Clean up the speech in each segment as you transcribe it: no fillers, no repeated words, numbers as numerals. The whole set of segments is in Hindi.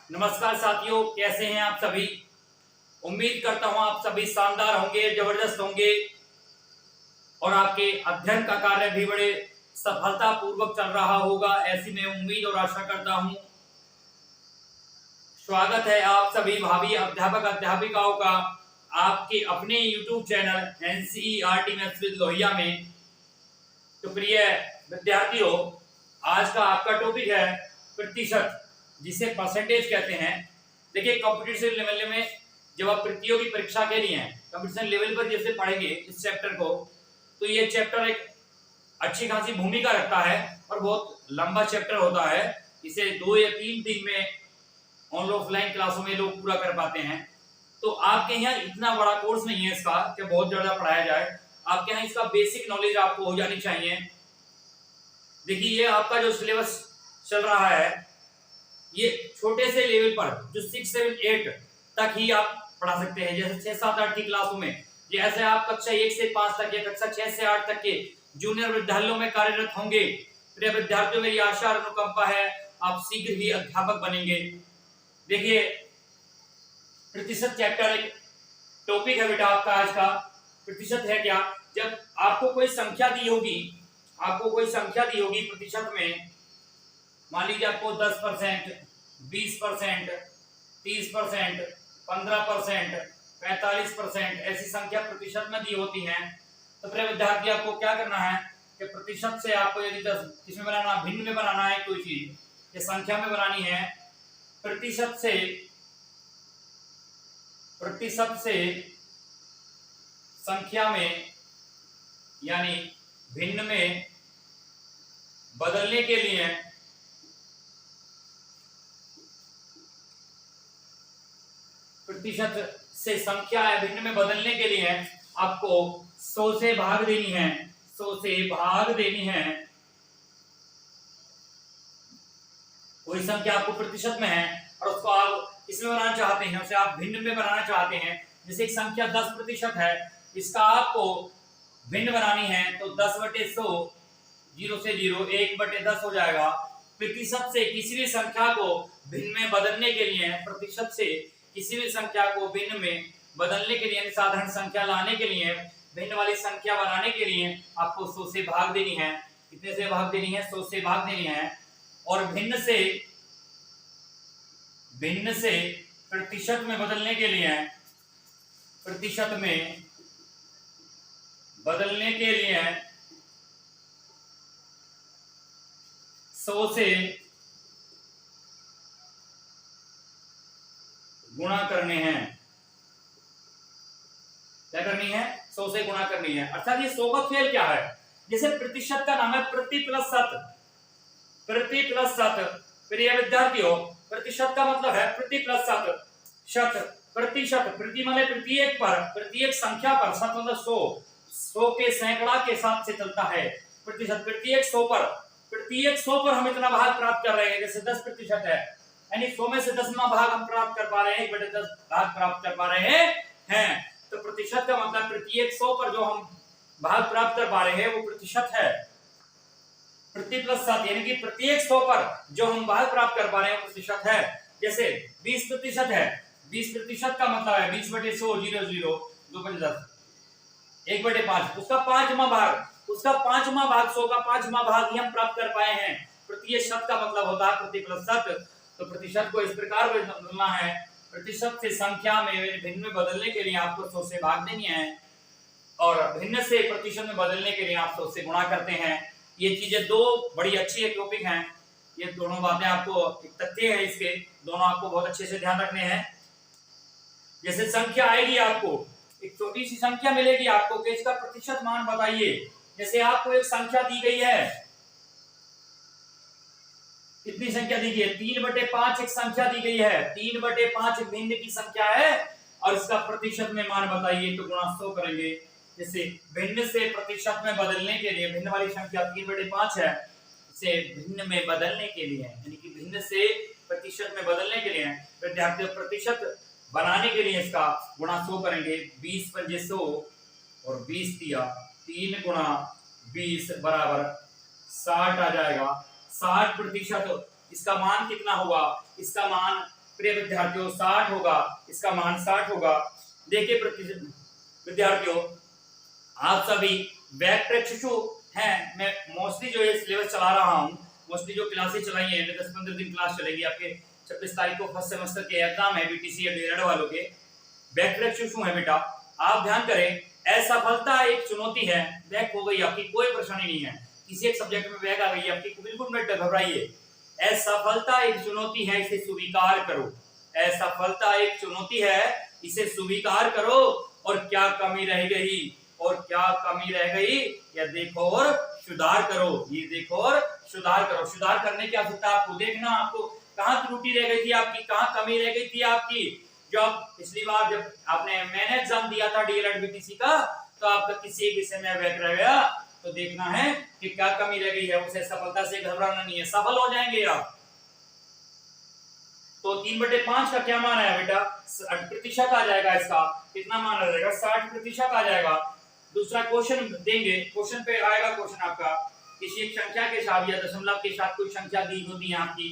नमस्कार साथियों, कैसे हैं आप सभी। उम्मीद करता हूं आप सभी शानदार होंगे, जबरदस्त होंगे और आपके अध्ययन का कार्य भी बड़े सफलतापूर्वक चल रहा होगा, ऐसी मैं उम्मीद और आशा करता हूं। स्वागत है आप सभी भावी अध्यापक अध्यापिकाओं का आपके अपने YouTube channel NCERT maths with Lohia में। तो प्रिय विद्यार्थियों, आज का आपका टॉपिक है प्रतिशत, जिसे परसेंटेज कहते हैं। देखिए, कंपटीशन लेवल में जब आप प्रतियोगी परीक्षा के लिए कंपटीशन लेवल पर जैसे पढ़ेंगे इस चैप्टर को, तो ये चैप्टर एक अच्छी खासी भूमिका रखता है और बहुत लंबा चैप्टर होता है। इसे 2 या 3 दिन में ऑन ऑफलाइन क्लासों में लोग पूरा कर पाते हैं। तो आपके यहाँ इतना बड़ा कोर्स नहीं है इसका कि बहुत ज्यादा पढ़ाया जाए। आपके यहाँ इसका बेसिक नॉलेज आपको हो जानी चाहिए। देखिए, ये आपका जो सिलेबस चल रहा है, ये छोटे से लेवल पर जो 6, 7, 8 तक ही आप पढ़ा सकते हैं। जैसे 6, 7, 8 की क्लासों में, जैसे आप कक्षा 1 से 5 तक या कक्षा 6 से 8 तक के जूनियर विद्यालयों में कार्यरत होंगे। प्रिय विद्यार्थियों, मेरी आशा और अनुकंपा है आप शीघ्र ही अध्यापक बनेंगे। देखिए, प्रतिशत चैप्टर एक टॉपिक है बेटा आपका आज का। प्रतिशत है क्या? जब आपको कोई संख्या दी होगी, प्रतिशत में, मान लीजिए आपको 10%, 20%, 30%, 15%, 45% ऐसी संख्या प्रतिशत में दी होती हैं। तो प्रिय विद्यार्थी, आपको क्या करना है कि प्रतिशत से आपको यदि 10 किसमें बनाना, भिन्न में बनाना है कोई चीज, ये संख्या में बनानी है। प्रतिशत से संख्या में यानी भिन्न में बदलने के लिए प्रतिशत से संख्या या भिन्न में बदलने के लिए आपको 100 से भाग देनी है। 100 से भाग देनी है। कोई संख्या आपको प्रतिशत में है और उसको आप इसमें बनाना चाहते हैं, उसे आप भिन्न में बनाना चाहते हैं। जैसे एक संख्या 10% है, इसका आपको भिन्न बनानी है, तो 10/100, 0 से 0, 1/10 हो जाएगा। प्रतिशत से किसी भी संख्या को भिन्न में बदलने के लिए, प्रतिशत से किसी भी संख्या को भिन्न में बदलने के लिए, साधारण संख्या लाने के लिए, भिन्न वाली संख्या बनाने के लिए आपको 100 से भाग देनी है। कितने से भाग देनी है? 100 से भाग देनी है। और भिन्न से प्रतिशत में बदलने के लिए, प्रतिशत में बदलने के लिए 100 से गुणा करने हैं। क्या करनी है? 100 से गुणा करनी है। अर्थात ये 100 का खेल क्या है? जैसे प्रतिशत का नाम है प्रति प्लस शत। प्रति प्लस शत। प्रिय विद्यार्थियों, प्रतिशत का मतलब है प्रति प्लस शत। शत, प्रतिशत, प्रति माने प्रत्येक पर, प्रत्येक संख्या पर, शत मतलब 100। 100 के सैकड़ा के साथ से चलता है प्रतिशत। प्रत्येक 100 पर हम इतना भाग प्राप्त कर रहे हैं। जैसे 10% है, यानी 100 में से 10वां भाग हम प्राप्त कर पा रहे हैं, 1/10 भाग प्राप्त कर पा रहे हैं। तो प्रतिशत का मतलब प्रत्येक 100 पर जो हम भाग प्राप्त कर पा रहे हैं वो प्रतिशत है। प्रति प्लस शत यानी कि प्रत्येक 100 पर जो हम भाग प्राप्त कर पा रहे हैं प्रतिशत है। जैसे 20% है, 20% का मतलब है 20/100, 0, 0, 2/10, 1/5, उसका 5वां भाग, 100 का 5वां भाग ही हम प्राप्त कर पाए हैं। प्रत्येक शत का मतलब होता है प्रति प्लस शत। तो प्रतिशत को इस प्रकार बदलना है। प्रतिशत से संख्या में भिन्न में बदलने के लिए आपको 100 से भाग देनी है और भिन्न से प्रतिशत में बदलने के लिए आप 100 से गुणा करते हैं। ये चीजें दो बड़ी अच्छी एक टॉपिक हैं। ये दोनों बातें आपको, एक तथ्य है इसके, दोनों आपको बहुत अच्छे से ध्यान रखने हैं। जैसे संख्या आएगी, आपको एक छोटी सी संख्या मिलेगी आपको कि इसका प्रतिशत मान बताइए। जैसे आपको एक संख्या दी गई है, कितनी संख्या दी गई है? 3/5 एक संख्या दी गई है। 3/5 भिन्न की संख्या है और इसका प्रतिशत में मान बताइए, तो गुणा 100 करेंगे। जैसे भिन्न से प्रतिशत में बदलने के लिए, भिन्न वाली संख्या 3/5 है, इसे भिन्न में बदलने के लिए, यानी कि भिन्न से प्रतिशत में बदलने के लिए विद्यार्थियों प्रतिशत बनाने के लिए इसका गुणा 100 करेंगे। 20×100 और 20 दिया, 3 गुणा 20 बराबर 60 आ जाएगा। 60% इसका मान कितना होगा? इसका मान प्रिय विद्यार्थियों 60 होगा, इसका मान 60 होगा। देखिए विद्यार्थियों, आप सभी वेक्टर शिशु हैं। मैं मोस्टली जो ये सिलेबस चला रहा हूँ, मोस्टली जो क्लासेस चलाई हैं, 10-15 दिन क्लास चलेगी। आपके 26 तारीख को फर्स्ट सेमेस्टर के एग्जाम है बीटीसी या डीएलएड वालों के। वेक्टर शिशु है बेटा, आप ध्यान करें। असफलता एक चुनौती है। बैक हो गई आपकी, कोई परेशानी नहीं है। किसी एक सब्जेक्ट में बैक आ गई आपकी, बिल्कुल मत घबराइए। असफलता एक चुनौती है, इसे स्वीकार करो। असफलता एक चुनौती है, इसे स्वीकार करो। और क्या कमी रह गई, और क्या कमी रह गई, यह देखो और सुधार करो। ये देखो और सुधार करो। सुधार करने की आवश्यकता आपको देखना, आपको कहाँ त्रुटि रह गई थी आपकी, कहाँ कमी रह गई थी आपकी। जो आप पिछली बार जब आपने मैंने एग्जाम दिया था डीएलएड बीटीसी का, तो आपका किसी एक विषय में बैक रह गया, तो देखना है कि क्या कमी रह गई है। उसे सफलता से घबराना नहीं है, सफल हो जाएंगे आप। तो 3/5 का क्या मान आया बेटा, 60% आ जाएगा। इसका कितना मान आ जाएगा, 60% आ जाएगा। दूसरा क्वेश्चन देंगे, क्वेश्चन पे आएगा क्वेश्चन आपका किसी एक संख्या के साथ या दशमलव के साथ कोई संख्या दी होती है आपकी।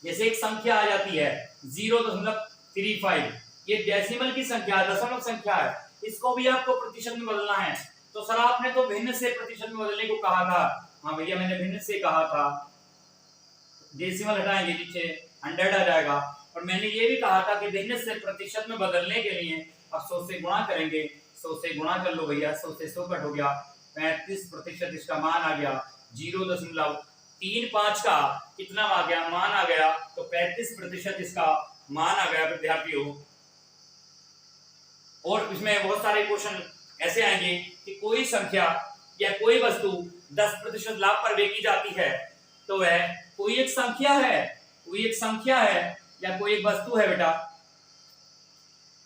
जैसे एक संख्या आ जाती है 0.35, ये डेसिमल की संख्या है, दशमलव संख्या है। इसको भी आपको प्रतिशत में बदलना है। तो सर आपने तो भिन्न से प्रतिशत में बदलने को कहा था। हाँ भैया, मैंने भिन्न से कहा था। डेसिमल हटाएंगे, नीचे 100 आ जाएगा। और मैंने ये भी कहा था कि भिन्न से प्रतिशत में बदलने के लिए अब 100 से गुणा करेंगे। 100 से गुणा कर लो भैया, 100 से 100 कट हो गया, 35% इसका मान आ गया। 0.35 का कितना आ गया, मान आ गया। तो 35% इसका मान आ गया विद्यार्थियों। और इसमें बहुत सारे क्वेश्चन ऐसे आएंगे कि कोई संख्या या कोई वस्तु 10% लाभ पर बेची जाती है, तो वह कोई एक संख्या है, कोई एक संख्या है या कोई एक वस्तु है बेटा।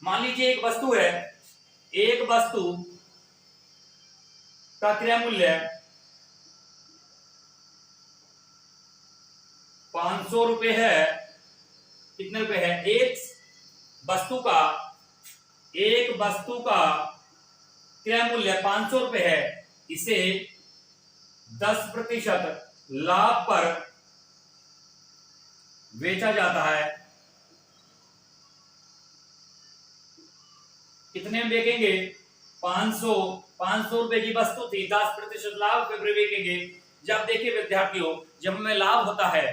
मान लीजिए एक वस्तु है, एक वस्तु का क्रय मूल्य 500 रुपए है। कितने रुपए है, एक वस्तु का क्रय मूल्य 500 रुपए है। इसे 10% लाभ पर बेचा जाता है। कितने में बेचेंगे, 500 रुपए की वस्तु थी, 10% लाभ पे बेचेंगे। जब देखिए विद्यार्थियों, जब हमें लाभ होता है,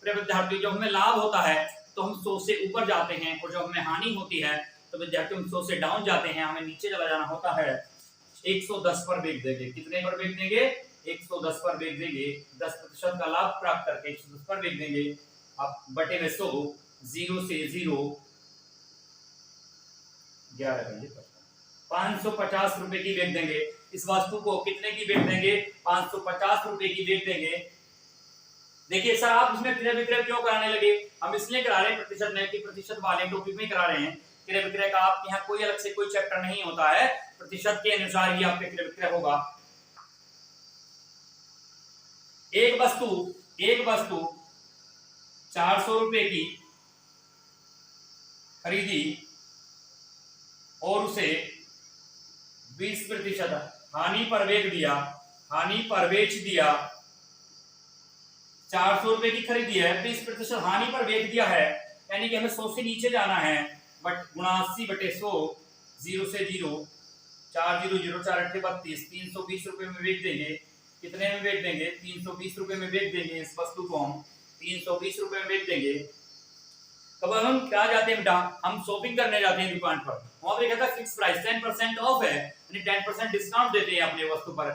विद्यार्थियों जब हमें लाभ होता है तो हम 100 से ऊपर जाते हैं, और जब हमें हानि होती है तो विद्यार्थियों हम 100 से डाउन जाते हैं, हमें नीचे चला जाना होता है। 110 पर बेच देंगे। कितने पर बेच देंगे, 110 पर बेच देंगे। 10% का लाभ प्राप्त करके 110 पर बेच देंगे। अब बटे में 100, 0 से 0 11 550 रुपए की बेच देंगे। इस वस्तु को कितने की बेच देंगे, 550 रुपए की बेच देंगे। देखिए सर आप इसमें क्रय विक्रय क्यों कराने लगे, हम इसलिए करा रहे हैं प्रतिशत में कि प्रतिशत वाले टॉपिक में करा रहे हैं। क्रय विक्रय का आपके यहाँ कोई अलग से कोई चैप्टर नहीं होता है, प्रतिशत के अनुसार ही आपके क्रय विक्रय होगा। एक वस्तु 400 रुपए की खरीदी और उसे 20% हानि पर बेच दिया। 400 रुपए की खरीदी है, 20% हानि पर बेच दिया है, यानी कि हमें 100 से नीचे जाना है। बट 79/100, 0 से 0, 4 0 0 4 8 32, 320 रुपए में बेच देंगे। कितने में बेच देंगे, 320 रुपए में बेच देंगे। इस वस्तु को हम 320 रुपए में बेच देंगे। कब हम क्या जाते हैं बेटा, हम शॉपिंग करने जाते हैं दुकान पर, वहां पे कहता है फिक्स प्राइस 10% ऑफ है, यानी 10% डिस्काउंट देते हैं अपने वस्तु पर।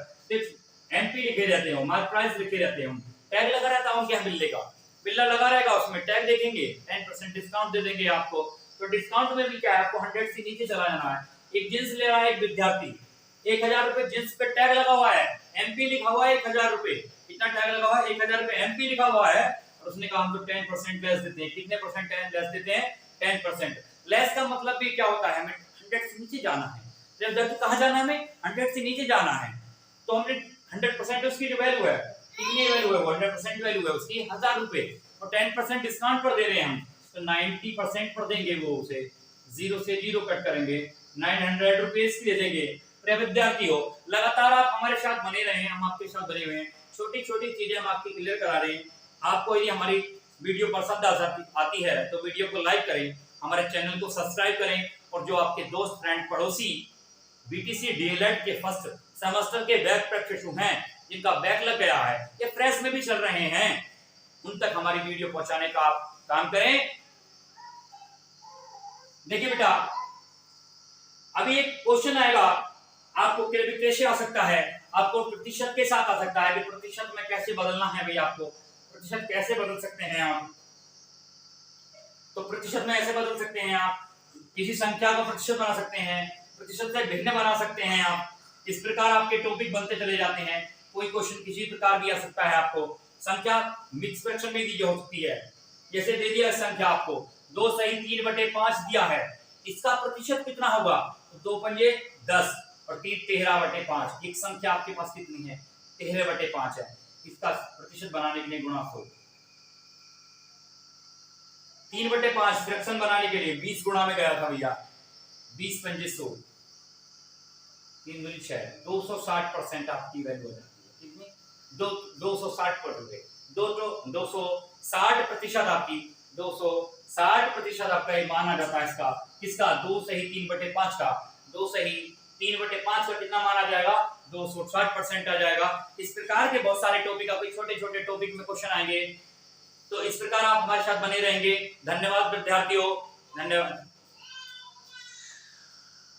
एमपी लिखे रहते हैं, मार्क प्राइस लिखे रहते हैं, टैग लगा रहता है उनके बिल्ले का, बिल्ला लगा रहेगा, उसमें टैग देखेंगे, 10% डिस्काउंट दे देंगे आपको। तो डिस्काउंट में भी क्या है, आपको 100 से नीचे चला जाना है। एक जींस ले रहा है एक विद्यार्थी, 1000 रुपए जींस पे टैग लगा हुआ है, एमपी लिखा हुआ है 1000 रुपए। कितना टैग लगा हुआ है, 1000 रुपए एमपी लिखा हुआ है, और उसने कहा हम तो 10% लेस देते हैं। कितने परसेंट लेस देते हैं, 10%। लेस का मतलब भी क्या होता है, हमें 100 से नीचे जाना है। जब कहां जाना है, हमें 100 से नीचे जाना है, तो हमने 100% उसकी जो वैल्यू है, कितनी वैल्यू है, 100% वैल्यू है उसकी 1000 रुपए, और 10% डिस्काउंट पर दे रहे हैं हम, तो 90% पर देंगे वो उसे। 0 से 0 कट करेंगे, 900 रुपीज की दे देंगे। विद्यार्थी हो, लगातार आप हमारे साथ बने रहे, हम आपके साथ बने हुए हैं, छोटी छोटी चीजें हम आपकी क्लियर करा रहे हैं। आपको यदि हमारी वीडियो पसंद आती है तो वीडियो को लाइक करें, हमारे चैनल को सब्सक्राइब करें, और जो आपके दोस्त फ्रेंड पड़ोसी बीटीसी डीएलएड के फर्स्ट सेमेस्टर के बैक प्रैक्टिस हैं, जिनका बैक लग गया है या फ्रेश में भी चल रहे हैं, उन तक हमारी वीडियो पहुंचाने का आप काम करें। देखिए बेटा, अभी एक क्वेश्चन आएगा, आपको कैसे आ सकता है, आपको प्रतिशत के साथ आ सकता है कि प्रतिशत में कैसे बदलना है। भाई आपको प्रतिशत कैसे बदल सकते हैं आप, तो प्रतिशत में ऐसे बदल सकते हैं आप, किसी संख्या को प्रतिशत बना सकते हैं, प्रतिशत से भिन्न बना सकते हैं आप। इस प्रकार आपके टॉपिक बनते चले जाते हैं। कोई क्वेश्चन किसी प्रकार भी आ सकता है आपको। संख्या मिक्स फ्रैक्शन में दी हो सकती है, जैसे दे दिया संख्या आपको 2 सही 3/5 दिया है, इसका प्रतिशत कितना होगा, तो 2 पंजे 10 और 3 13/5। एक संख्या आपके पास कितनी है, 13/5 है, इसका प्रतिशत बनाने के लिए गुणा 100। 3/5 फ्रैक्शन बनाने के लिए 20 गुणा में गया था भैया, 20 पंजे 100, 3 दूनी 6, 260% आपकी वैल्यू हो जाती है। कितनी, 260%, 260% आपकी, 260% आपका ये माना जाता है इसका, किसका, 2 सही 3/5 का, 2 सही 3/5 का कितना माना जाएगा, 260% आ जाएगा। इस प्रकार के बहुत सारे टॉपिक, आपके छोटे छोटे टॉपिक में क्वेश्चन आएंगे, तो इस प्रकार आप हमारे साथ बने रहेंगे। धन्यवाद विद्यार्थियों, धन्यवाद।